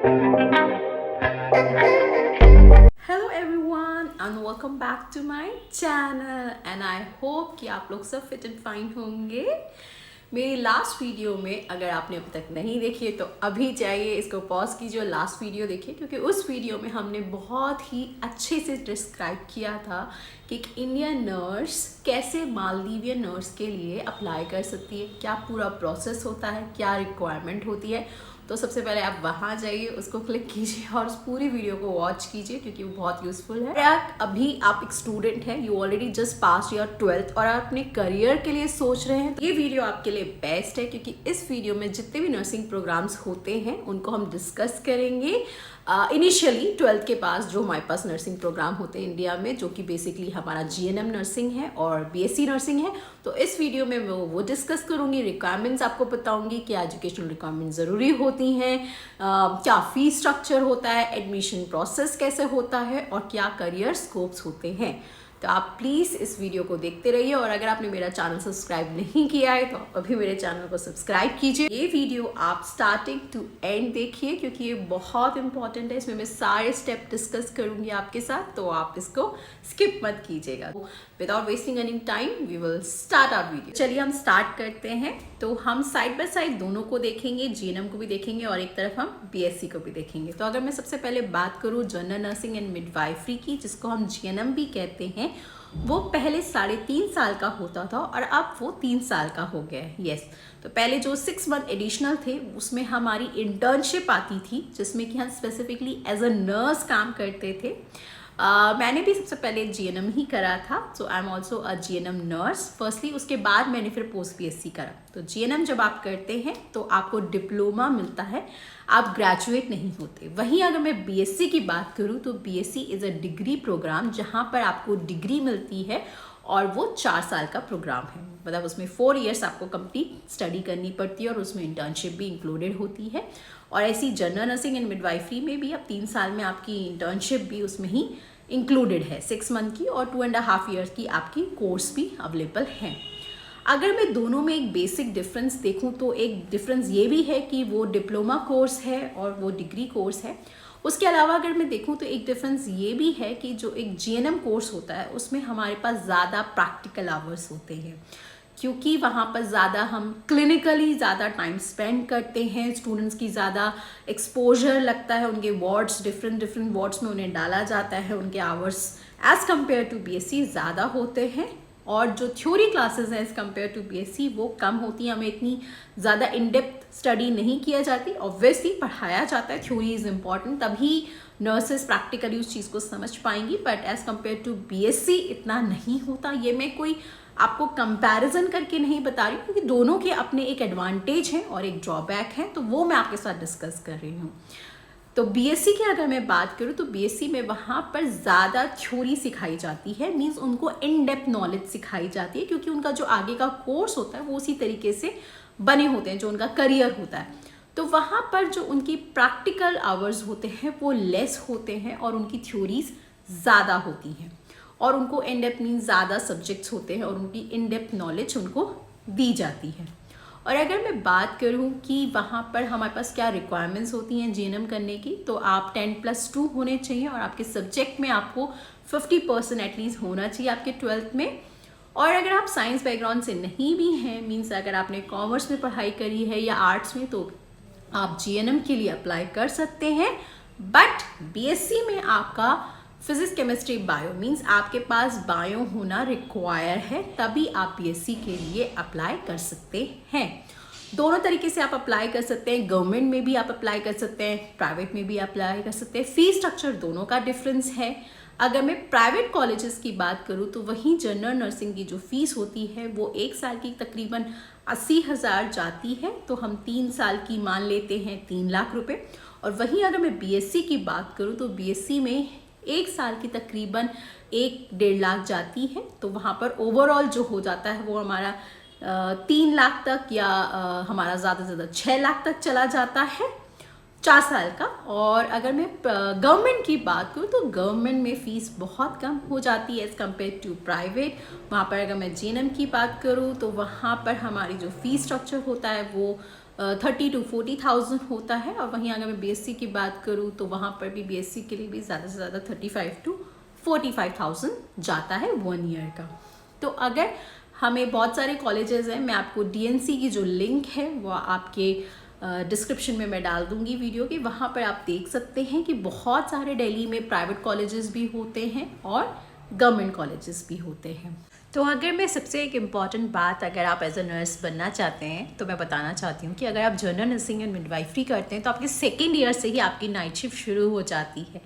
Hello everyone and welcome back to my channel and I hope कि आप लोग सब फिट एंड फाइन होंगे। मेरी लास्ट वीडियो में अगर आपने अब तक नहीं देखी है तो अभी जाइए, इसको पॉज कीजिए और लास्ट वीडियो देखिए, क्योंकि उस वीडियो में हमने बहुत ही अच्छे से डिस्क्राइब किया था कि एक इंडियन नर्स कैसे मालदीवियन नर्स के लिए अप्लाई कर सकती है, क्या पूरा प्रोसेस होता है, क्या रिक्वायरमेंट होती है। तो सबसे पहले आप वहाँ जाइए, उसको क्लिक कीजिए और उस पूरी वीडियो को वॉच कीजिए क्योंकि वो बहुत यूजफुल है। अभी आप एक स्टूडेंट हैं, you already just pass your 12th और आप अपने करियर के लिए सोच रहे हैं, तो ये वीडियो आपके लिए बेस्ट है क्योंकि इस वीडियो में जितने भी नर्सिंग प्रोग्राम्स होते हैं उनको हम डिस्कस करेंगे। इनिशियली 12th के पास जो हमारे पास नर्सिंग प्रोग्राम होते हैं इंडिया में, जो कि बेसिकली हमारा जीएनएम नर्सिंग है और बीएससी नर्सिंग है, तो इस वीडियो में मैं वो डिस्कस करूंगी। रिक्वायरमेंट्स आपको बताऊंगी, क्या एजुकेशनल रिक्वायरमेंट ज़रूरी होती हैं, क्या फीस स्ट्रक्चर होता है, एडमिशन प्रोसेस कैसे होता है और क्या करियर स्कोप्स होते हैं। तो आप प्लीज़ इस वीडियो को देखते रहिए और अगर आपने मेरा चैनल सब्सक्राइब नहीं किया है तो अभी मेरे चैनल को सब्सक्राइब कीजिए। ये वीडियो आप स्टार्टिंग टू एंड देखिए क्योंकि ये बहुत इंपॉर्टेंट है। इसमें मैं सारे स्टेप डिस्कस करूंगी आपके साथ, तो आप इसको स्किप मत कीजिएगा। Without wasting any time we will start our video. चलिए हम स्टार्ट करते हैं। तो हम साइड बाय साइड दोनों को देखेंगे, जीएनएम को भी देखेंगे और एक तरफ हम बीएससी को भी देखेंगे। तो अगर मैं सबसे पहले बात करूँ जनरल नर्सिंग एंड मिडवाइफरी की, जिसको हम जीएनएम भी कहते हैं, वो पहले 3.5 साल का होता था और अब वो 3 साल का हो गया है। यस, तो पहले जो 6 मंथ एडिशनल थे उसमें हमारी इंटर्नशिप आती थी जिसमें कि हम स्पेसिफिकली एज अ नर्स काम करते थे। मैंने भी सबसे पहले जीएनएम ही करा था, so I am also a GNM nurse firstly. उसके बाद मैंने फिर पोस्ट बीएससी करा। तो जीएनएम जब आप करते हैं तो आपको डिप्लोमा मिलता है, आप ग्रेजुएट नहीं होते। वहीं अगर मैं बीएससी की बात करूं तो BSc is a degree program जहां पर आपको डिग्री मिलती है और वो 4 साल का प्रोग्राम है। मतलब उसमें 4 इयर्स आपको कंप्लीट स्टडी करनी पड़ती है और उसमें इंटर्नशिप भी इंक्लूडेड होती है। और ऐसी जनरल नर्सिंग एंड मिडवाइफरी में भी अब 3 साल में आपकी इंटर्नशिप भी उसमें ही इंक्लूडेड है, 6 मंथ की, और 2.5 ईयर्स की आपकी कोर्स भी अवेलेबल है। अगर मैं दोनों में एक बेसिक डिफरेंस देखूं तो एक डिफरेंस ये भी है कि वो डिप्लोमा कोर्स है और वो डिग्री कोर्स है। उसके अलावा अगर मैं देखूं तो एक डिफरेंस ये भी है कि जो एक जीएनएम कोर्स होता है उसमें हमारे पास ज़्यादा प्रैक्टिकल आवर्स होते हैं क्योंकि वहाँ पर ज़्यादा हम क्लिनिकली ज़्यादा टाइम स्पेंड करते हैं। स्टूडेंट्स की ज़्यादा एक्सपोजर लगता है, उनके वार्ड्स डिफरेंट वार्ड्स में उन्हें डाला जाता है, उनके hours as compared to BSc ज़्यादा होते हैं। और जो थ्योरी क्लासेस हैं एज़ कम्पेयर टू बीएससी वो कम होती हैं, हमें इतनी ज़्यादा इन डेप्थ स्टडी नहीं किया जाती। ऑब्वियसली पढ़ाया जाता है, थ्योरी इज़ इम्पॉर्टेंट, तभी नर्सेस प्रैक्टिकली उस चीज़ को समझ पाएंगी, but as compared to BSc इतना नहीं होता। ये मैं कोई आपको कंपैरिजन करके नहीं बता रही हूँ क्योंकि दोनों के अपने एक एडवांटेज हैं और एक ड्रॉबैक है, तो वो मैं आपके साथ डिस्कस कर रही हूँ। तो बीएससी की अगर मैं बात करूँ तो बीएससी में वहाँ पर ज़्यादा थ्योरी सिखाई जाती है, मीन्स उनको इन डेप्थ नॉलेज सिखाई जाती है क्योंकि उनका जो आगे का कोर्स होता है वो उसी तरीके से बने होते हैं, जो उनका करियर होता है। तो वहाँ पर जो उनकी प्रैक्टिकल आवर्स होते हैं वो लेस होते हैं और उनकी थ्योरीज ज़्यादा होती हैं और उनको इन डेप्थ मीन्स ज़्यादा सब्जेक्ट्स होते हैं और उनकी इन डेप्थ नॉलेज उनको दी जाती है। और अगर मैं बात करूं कि वहाँ पर हमारे पास क्या रिक्वायरमेंट्स होती हैं जीएनएम करने की, तो आप 10+2 होने चाहिए और आपके सब्जेक्ट में आपको 50% एटलीस्ट होना चाहिए आपके 12th में। और अगर आप साइंस बैकग्राउंड से नहीं भी हैं, मीन्स अगर आपने कॉमर्स में पढ़ाई करी है या आर्ट्स में, तो आप जीएनएम के लिए अप्लाई कर सकते हैं। बट बीएससी में आपका फिजिक्स केमिस्ट्री बायो मीन्स आपके पास बायो होना रिक्वायर है, तभी आप बीएससी के लिए अप्लाई कर सकते हैं। दोनों तरीके से आप अप्लाई कर सकते हैं, गवर्नमेंट में भी आप अप्लाई कर सकते हैं, प्राइवेट में भी अप्लाई कर सकते हैं। फीस स्ट्रक्चर दोनों का डिफरेंस है। अगर मैं प्राइवेट कॉलेजेस की बात करूं तो वहीं जनरल नर्सिंग की जो फीस होती है वो 1 साल की तकरीबन 80,000 जाती है, तो हम 3 साल की मान लेते हैं 3 लाख रुपए। और वहीं अगर मैं बीएससी की बात करूं तो बीएससी में 1 साल की तकरीबन 1-1.5 लाख जाती है, तो वहाँ पर ओवरऑल जो हो जाता है वो हमारा 3 लाख तक या हमारा ज़्यादा से ज़्यादा 6 लाख तक चला जाता है 4 साल का। और अगर मैं गवर्नमेंट की बात करूँ तो गवर्नमेंट में फ़ीस बहुत कम हो जाती है एज़ कम्पेयर टू प्राइवेट। वहाँ पर अगर मैं जीएनएम की बात करूँ तो वहाँ पर हमारी जो फ़ीस स्ट्रक्चर होता है वो 30 to 40,000 होता है। और वहीं अगर मैं बीएससी की बात करूँ तो वहाँ पर भी बीएससी के लिए भी ज़्यादा से ज़्यादा 35 to 45,000 जाता है 1 ईयर का। तो अगर हमें बहुत सारे कॉलेजेस हैं, मैं आपको डीएनसी की जो लिंक है वो आपके डिस्क्रिप्शन में मैं डाल दूंगी वीडियो की, वहाँ पर आप देख सकते हैं कि बहुत सारे दिल्ली में प्राइवेट कॉलेजेस भी होते हैं और गवर्नमेंट कॉलेजेस भी होते हैं। तो अगर मैं सबसे एक इम्पॉर्टेंट बात, अगर आप एज अ नर्स बनना चाहते हैं तो मैं बताना चाहती हूँ कि अगर आप जनरल नर्सिंग एंड मिडवाइफरी करते हैं तो आपके सेकेंड ईयर से ही आपकी नाइट शिफ्ट शुरू हो जाती है।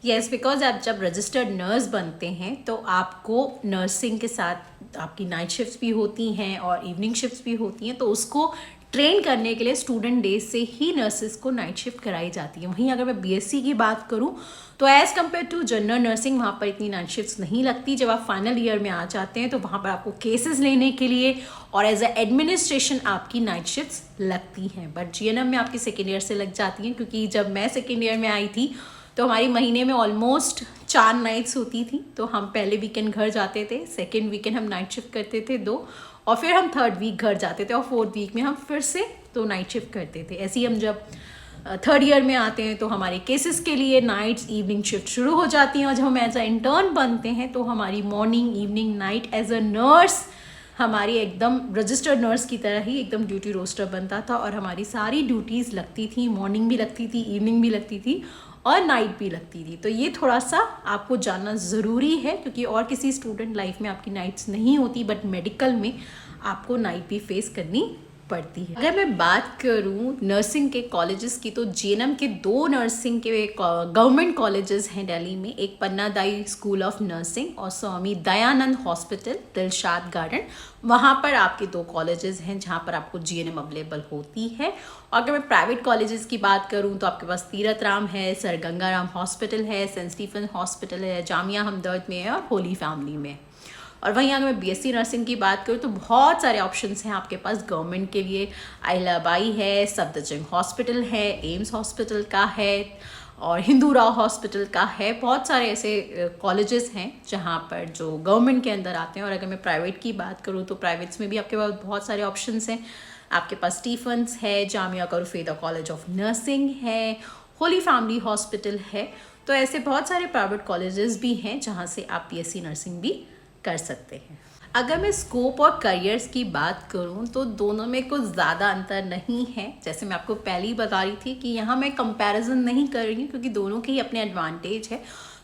येस, बिकॉज आप जब रजिस्टर्ड नर्स बनते हैं तो आपको नर्सिंग के साथ आपकी नाइट शिफ्ट्स भी होती हैं और इवनिंग शिफ्ट्स भी होती हैं, तो उसको ट्रेन करने के लिए स्टूडेंट डेज से ही नर्सेज को नाइट शिफ्ट कराई जाती है। वहीं अगर मैं बीएससी की बात करूं तो as compared to general nursing वहाँ पर इतनी नाइट शिफ्ट्स नहीं लगती। जब आप फाइनल ईयर में आ जाते हैं तो वहाँ पर आपको केसेस लेने के लिए और एज अ एडमिनिस्ट्रेशन आपकी नाइट शिफ्ट्स लगती हैं, बट जीएनएम में आपकी सेकेंड ईयर से लग जाती हैं। क्योंकि जब मैं सेकेंड ईयर में आई थी तो हमारी महीने में ऑलमोस्ट 4 नाइट्स होती थी, तो हम पहले वीकेंड घर जाते थे, सेकेंड वीकेंड हम नाइट शिफ्ट करते थे 2, और फिर हम थर्ड वीक घर जाते थे और फोर्थ वीक में हम फिर से 2 नाइट शिफ्ट करते थे। ऐसे ही हम जब थर्ड ईयर में आते हैं तो हमारे केसेस के लिए नाइट्स इवनिंग शिफ्ट शुरू हो जाती हैं, और जब हम एज अ इंटर्न बनते हैं तो हमारी morning evening night as a nurse हमारी एकदम रजिस्टर्ड नर्स की तरह ही एकदम ड्यूटी रोस्टर बनता था, और हमारी सारी ड्यूटीज़ लगती थी, मॉर्निंग भी लगती थी, इवनिंग भी लगती थी और नाइट भी लगती थी। तो ये थोड़ा सा आपको जानना ज़रूरी है, क्योंकि और किसी स्टूडेंट लाइफ में आपकी नाइट्स नहीं होती, बट मेडिकल में आपको नाइट भी फेस करनी पड़ती है। अगर मैं बात करूं नर्सिंग के कॉलेजेस की तो जीएनएम के 2 नर्सिंग के गवर्नमेंट कॉलेजेस हैं दिल्ली में, एक पन्ना दाई स्कूल ऑफ नर्सिंग और स्वामी दयानंद हॉस्पिटल दिलशाद गार्डन। वहाँ पर आपके 2 कॉलेजेस हैं जहाँ पर आपको जीएनएम अवेलेबल होती है। और अगर मैं प्राइवेट कॉलेजेस की बात करूँ तो आपके पास तीरथ राम है, सर गंगाराम हॉस्पिटल है, सेंट स्टीफन हॉस्पिटल है, जामिया हमदर्द में है और होली फैमिली में। और वहीं अगर मैं बीएससी नर्सिंग की बात करूँ तो बहुत सारे ऑप्शंस हैं आपके पास गवर्नमेंट के लिए। अहिल्याबाई है, सफदरजंग हॉस्पिटल है, एम्स हॉस्पिटल का है और हिंदू राव हॉस्पिटल का है। बहुत सारे ऐसे कॉलेजेस हैं जहाँ पर जो गवर्नमेंट के अंदर आते हैं। और अगर मैं प्राइवेट की बात करूँ तो प्राइवेट्स में भी आपके पास बहुत सारे ऑप्शंस हैं। आपके पास स्टीफन्स है, जामिया करूफेदा कॉलेज ऑफ नर्सिंग है, होली फैमिली हॉस्पिटल है। तो ऐसे बहुत सारे प्राइवेट कॉलेजेस भी हैं जहाँ से आप बीएससी नर्सिंग भी कर सकते हैं। अगर मैं स्कोप और करियर्स की बात करूं तो दोनों में कुछ ज़्यादा अंतर नहीं है। जैसे मैं आपको पहले ही बता रही थी कि यहाँ मैं कंपैरिजन नहीं कर रही हूँ, क्योंकि दोनों के ही अपने एडवांटेज है।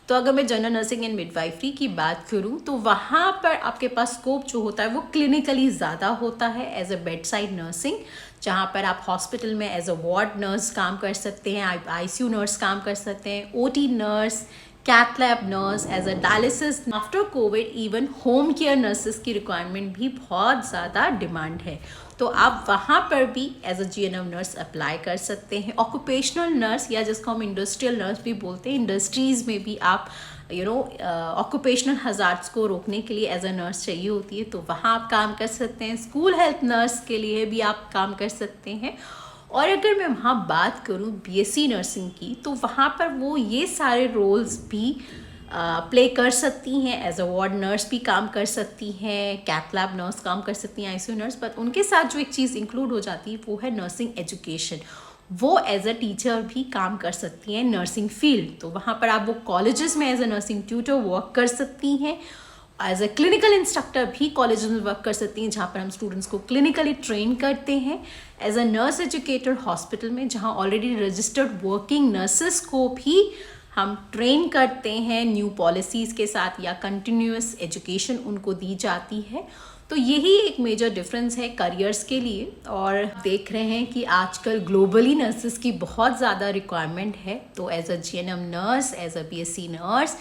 तो अगर मैं जनरल नर्सिंग एंड मिडवाइफरी की बात करूं तो वहाँ पर आपके पास स्कोप जो होता है वो क्लिनिकली ज़्यादा होता है as a bedside nursing, जहाँ पर आप हॉस्पिटल में एज अ वार्ड नर्स काम कर सकते हैं, आप आईसीयू नर्स काम कर सकते हैं, OT nurse, cath lab nurse, as a dialysis. After COVID even home care nurses की रिक्वायरमेंट भी बहुत ज़्यादा डिमांड है, तो आप वहाँ पर भी as a GNM nurse apply कर सकते हैं। ऑक्यूपेशनल नर्स या जिसको हम इंडस्ट्रियल नर्स भी बोलते हैं, इंडस्ट्रीज़ में भी आप ऑक्यूपेशनल हजार्ड्स को रोकने के लिए एज अ नर्स चाहिए होती है, तो वहाँ आप काम कर सकते हैं। स्कूल हेल्थ नर्स के लिए भी आप काम कर सकते हैं। और अगर मैं वहाँ बात करूँ बीएससी नर्सिंग की तो वहाँ पर वो ये सारे रोल्स भी प्ले कर सकती हैं। एज अ वार्ड नर्स भी काम कर सकती हैं, कैथ लैब नर्स काम कर सकती हैं, आईसीयू नर्स। पर उनके साथ जो एक चीज़ इंक्लूड हो जाती है वो है नर्सिंग एजुकेशन। वो एज अ टीचर भी काम कर सकती हैं नर्सिंग फील्ड, तो वहाँ पर आप वो कॉलेजेस में as a nursing tutor work कर सकती हैं। एज अ क्लिनिकल इंस्ट्रक्टर भी कॉलेज में वर्क कर सकती हैं, जहाँ पर हम स्टूडेंट्स को क्लिनिकली ट्रेन करते हैं। As a nurse educator hospital में, जहाँ ऑलरेडी रजिस्टर्ड वर्किंग नर्सेस को भी हम ट्रेन करते हैं न्यू पॉलिसीज़ के साथ, या कंटिन्यूस एजुकेशन उनको दी जाती है। तो यही एक मेजर डिफरेंस है करियर्स के लिए। और देख रहे हैं कि आजकल ग्लोबली नर्सेस की बहुत ज़्यादा रिक्वायरमेंट है, तो as a GNM nurse, as a BSc nurse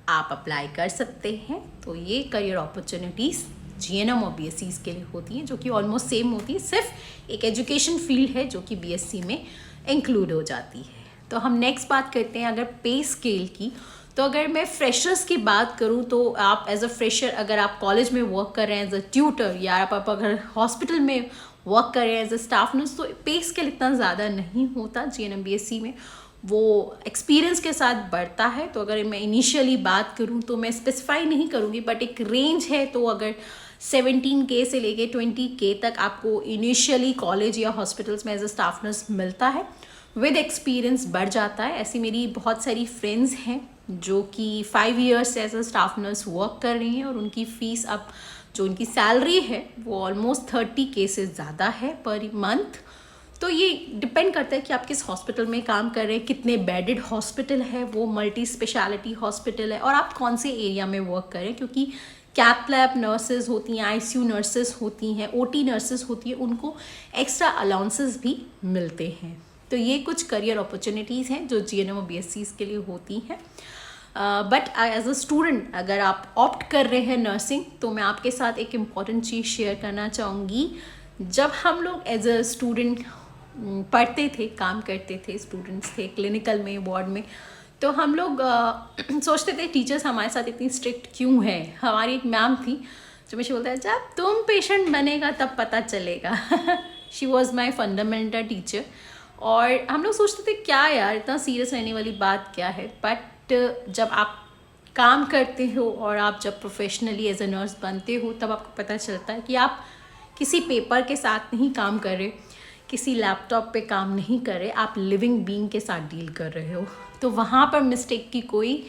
apply अप्लाई कर सकते हैं। तो ये करियर अपॉर्चुनिटीज़ जीएनएम और बीएससी के लिए होती हैं, जो कि ऑलमोस्ट सेम होती है, सिर्फ एक एजुकेशन फील्ड है जो कि बीएससी में इंक्लूड हो जाती है। तो हम नेक्स्ट बात करते हैं अगर पे स्केल की। तो अगर मैं फ्रेशर्स की बात करूं तो आप एज अ फ्रेशर अगर आप कॉलेज में वर्क कर रहे हैं एज अ ट्यूटर, या आप अगर हॉस्पिटल में वर्क कर रहे हैं एज अ स्टाफ नर्स, तो पे स्केल इतना ज़्यादा नहीं होता जीएनएम बीएससी में, वो एक्सपीरियंस के साथ बढ़ता है। तो अगर मैं इनिशियली बात करूं तो मैं स्पेसिफाई नहीं करूंगी, बट एक रेंज है। तो अगर 17K से लेके 20K तक आपको इनिशियली कॉलेज या हॉस्पिटल्स में एज अ स्टाफ नर्स मिलता है। विद एक्सपीरियंस बढ़ जाता है। ऐसी मेरी बहुत सारी फ्रेंड्स हैं जो कि 5 ईयर्स से as a staff nurse work कर रही हैं और उनकी फ़ीस अब जो उनकी सैलरी है वो ऑलमोस्ट 30K से ज़्यादा है पर मंथ। तो ये डिपेंड करता है कि आप किस हॉस्पिटल में काम कर रहे हैं, कितने बेडेड हॉस्पिटल है, वो मल्टी स्पेशलिटी हॉस्पिटल है और आप कौन से एरिया में वर्क करें, क्योंकि कैथ लैब नर्सेज होती हैं, ICU नर्सेज होती हैं, OT नर्सेज होती हैं, उनको एक्स्ट्रा अलाउंसेस भी मिलते हैं। तो ये कुछ करियर अपॉर्चुनिटीज़ हैं जो GNM और BSCs के लिए होती हैं। बट एज अ स्टूडेंट अगर आप ऑप्ट कर रहे हैं नर्सिंग, तो मैं आपके साथ एक इम्पॉर्टेंट चीज़ शेयर करना चाहूँगी। जब हम लोग एज अ स्टूडेंट पढ़ते थे, काम करते थे, स्टूडेंट्स थे क्लिनिकल में, वार्ड में, तो हम लोग सोचते थे टीचर्स हमारे साथ इतनी स्ट्रिक्ट क्यों है। हमारी एक मैम थी जो मुझे बोलता है जब तुम पेशेंट बनेगा तब पता चलेगा। She was my fundamental teacher. और हम लोग सोचते थे क्या यार इतना सीरियस रहने वाली बात क्या है। बट जब आप काम करते हो और आप जब प्रोफेशनली एज अ नर्स बनते हो तब आपको पता चलता है कि आप किसी पेपर के साथ नहीं काम कर रहे, किसी लैपटॉप पे काम नहीं कर रहे, आप लिविंग बीइंग के साथ डील कर रहे हो। तो वहाँ पर मिस्टेक की कोई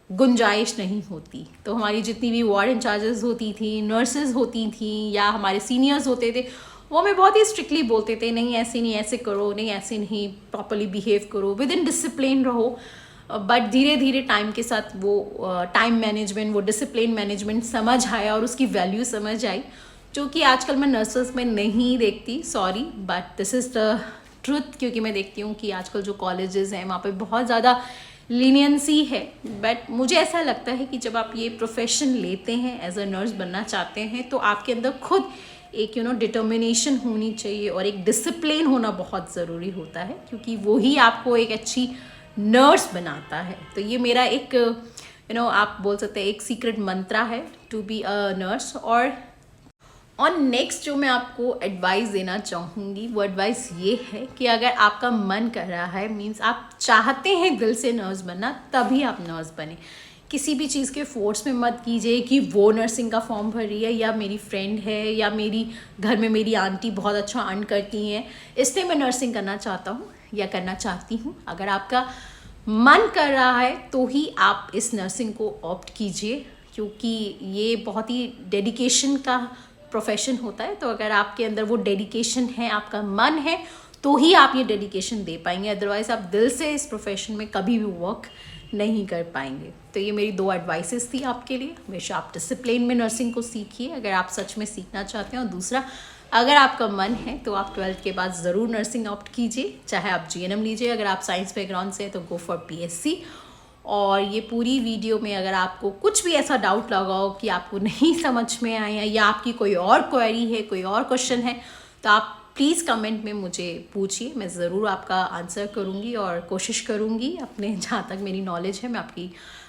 गुंजाइश नहीं होती। तो हमारी जितनी भी वार्ड इंचार्जेस होती थी, नर्सेज होती थी या हमारे सीनियर्स होते थे, वो हमें बहुत ही स्ट्रिक्टली बोलते थे नहीं ऐसे नहीं, ऐसे करो, नहीं ऐसे नहीं, प्रॉपरली बिहेव करो, विद इन डिसिप्लिन रहो। बट धीरे धीरे टाइम के साथ वो टाइम मैनेजमेंट, वो डिसिप्लिन मैनेजमेंट समझ आया और उसकी वैल्यू समझ आई, जो कि आजकल मैं नर्सेस में नहीं देखती, sorry, but this is the truth. क्योंकि मैं देखती हूँ कि आजकल जो कॉलेजेस हैं वहाँ पे बहुत ज़्यादा लीनियंसी है। बट मुझे ऐसा लगता है कि जब आप ये प्रोफेशन लेते हैं, एज अ नर्स बनना चाहते हैं, तो आपके अंदर खुद एक डिटर्मिनेशन होनी चाहिए और एक डिसिप्लिन होना बहुत ज़रूरी होता है, क्योंकि वो ही आपको एक अच्छी नर्स बनाता है। तो ये मेरा एक आप बोल सकते हैं एक सीक्रेट मंत्रा है टू बी अ नर्स। और नेक्स्ट जो मैं आपको एडवाइस देना चाहूँगी वो एडवाइस ये है कि अगर आपका मन कर रहा है, मीन्स आप चाहते हैं दिल से नर्स बनना, तभी आप नर्स बने। किसी भी चीज़ के फोर्स में मत कीजिए कि वो नर्सिंग का फॉर्म भर रही है या मेरी फ्रेंड है या मेरी घर में मेरी आंटी बहुत अच्छा अर्न करती हैं इसलिए मैं नर्सिंग करना चाहता हूँ या करना चाहती हूँ। अगर आपका मन कर रहा है तो ही आप इस नर्सिंग को ऑप्ट कीजिए, क्योंकि ये बहुत ही डेडिकेशन का प्रोफेशन होता है। तो अगर आपके अंदर वो डेडिकेशन है, आपका मन है, तो ही आप ये डेडिकेशन दे पाएंगे, अदरवाइज आप दिल से इस प्रोफेशन में कभी भी वर्क नहीं कर पाएंगे। तो ये मेरी 2 एडवाइसेस थी आपके लिए। हमेशा आप डिसिप्लिन में नर्सिंग को सीखिए अगर आप सच में सीखना चाहते हैं, और दूसरा अगर आपका मन है तो आप 12th के बाद ज़रूर नर्सिंग ऑप्ट कीजिए, चाहे आप GNM लीजिए, अगर आप साइंस बैकग्राउंड से हैं तो गो फॉर BSc। और ये पूरी वीडियो में अगर आपको कुछ भी ऐसा डाउट लगा हो कि आपको नहीं समझ में आया या आपकी कोई और क्वेरी है, कोई और क्वेश्चन है, तो आप प्लीज़ कमेंट में मुझे पूछिए, मैं ज़रूर आपका आंसर करूँगी और कोशिश करूँगी अपने जहाँ तक मेरी नॉलेज है मैं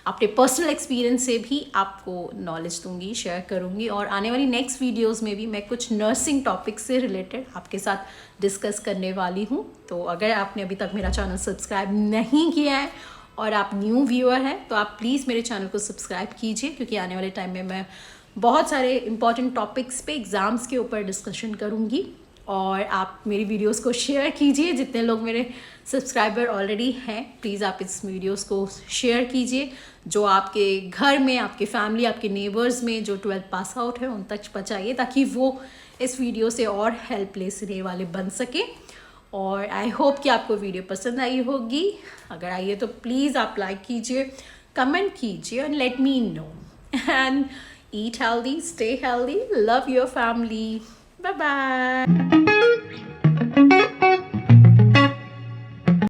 अपने पर्सनल एक्सपीरियंस से भी आपको नॉलेज दूँगी, शेयर करूँगी। और आने वाली नेक्स्ट वीडियोज़ में भी मैं कुछ नर्सिंग टॉपिक से रिलेटेड आपके साथ डिस्कस करने वाली हूँ। तो अगर आपने अभी तक मेरा चैनल सब्सक्राइब नहीं किया है और आप न्यू व्यूअर हैं तो आप प्लीज़ मेरे चैनल को सब्सक्राइब कीजिए, क्योंकि आने वाले टाइम में मैं बहुत सारे इंपॉर्टेंट टॉपिक्स पे एग्ज़ाम्स के ऊपर डिस्कशन करूँगी। और आप मेरी वीडियोस को शेयर कीजिए, जितने लोग मेरे सब्सक्राइबर ऑलरेडी हैं प्लीज़ आप इस वीडियोस को शेयर कीजिए, जो आपके घर में, आपके फैमिली, आपके नेबर्स में जो 12th पास आउट है उन तक पहुँचाइए, ताकि वो इस वीडियो से और हेल्प ले सकने वाले बन सके। और आई होप कि आपको वीडियो पसंद आई होगी। अगर आई है तो प्लीज़ आप लाइक कीजिए, कमेंट कीजिए and let me know. And eat healthy, stay healthy, love your family. Bye bye.